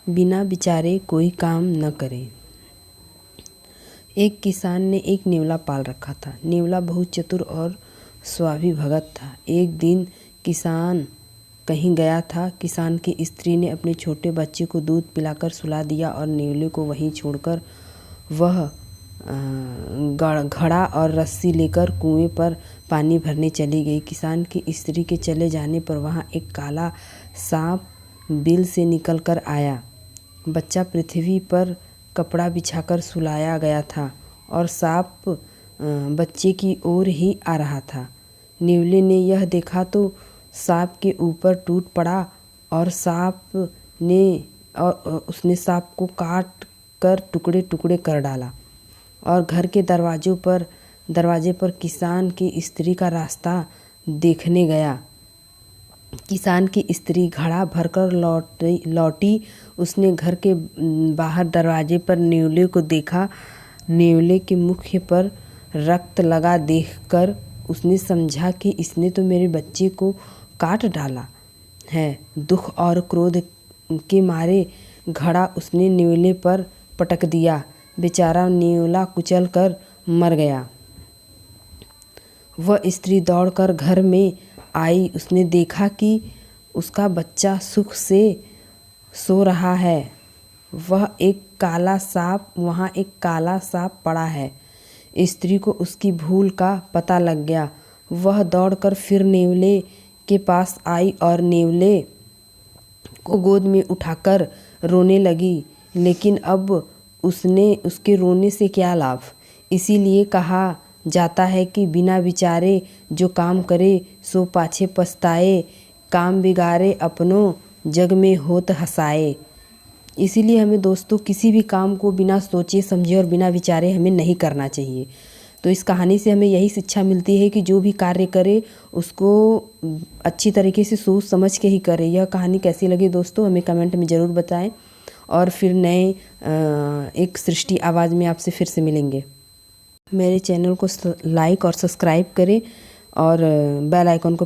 बिना विचारे कोई काम न करे। एक किसान ने एक नेवला पाल रखा था। नेवला बहुत चतुर और स्वाभिभगत था। एक दिन किसान कहीं गया था। किसान की स्त्री ने अपने छोटे बच्चे को दूध पिलाकर सुला दिया और नेवले को वहीं छोड़कर वह घड़ा और रस्सी लेकर कुएं पर पानी भरने चली गई। किसान की स्त्री के चले जाने पर वहाँ एक काला सांप बिल से निकल कर आया। बच्चा पृथ्वी पर कपड़ा बिछाकर सुलाया गया था और सांप बच्चे की ओर ही आ रहा था। नेवले ने यह देखा तो सांप के ऊपर टूट पड़ा और उसने सांप को काट कर टुकड़े टुकड़े कर डाला और घर के दरवाजे पर किसान की स्त्री का रास्ता देखने गया। किसान की स्त्री घड़ा भरकर लौटी। उसने घर के बाहर दरवाजे पर नेवले को देखा। नेवले के मुख पर रक्त लगा देखकर उसने समझा कि इसने तो मेरे बच्चे को काट डाला है। दुख और क्रोध के मारे घड़ा उसने नेवले पर पटक दिया। बेचारा नेवला कुचल कर मर गया। वह स्त्री दौड़कर घर में आई। उसने देखा कि उसका बच्चा सुख से सो रहा है। वहाँ एक काला सांप पड़ा है। स्त्री को उसकी भूल का पता लग गया। वह दौड़कर फिर नेवले के पास आई और नेवले को गोद में उठाकर रोने लगी। लेकिन अब उसके रोने से क्या लाभ। इसीलिए कहा जाता है कि बिना विचारे जो काम करे सो पाछे पछताए। काम बिगाड़े अपनों जग में होत हँसाए। इसीलिए हमें दोस्तों किसी भी काम को बिना सोचे समझे और बिना विचारे हमें नहीं करना चाहिए। तो इस कहानी से हमें यही शिक्षा मिलती है कि जो भी कार्य करे उसको अच्छी तरीके से सोच समझ के ही करे। यह कहानी कैसी लगी दोस्तों हमें कमेंट में ज़रूर बताएं और फिर नए एक सृष्टि आवाज़ में आपसे फिर से मिलेंगे। मेरे चैनल को लाइक और सब्सक्राइब करें और बेल आइकन को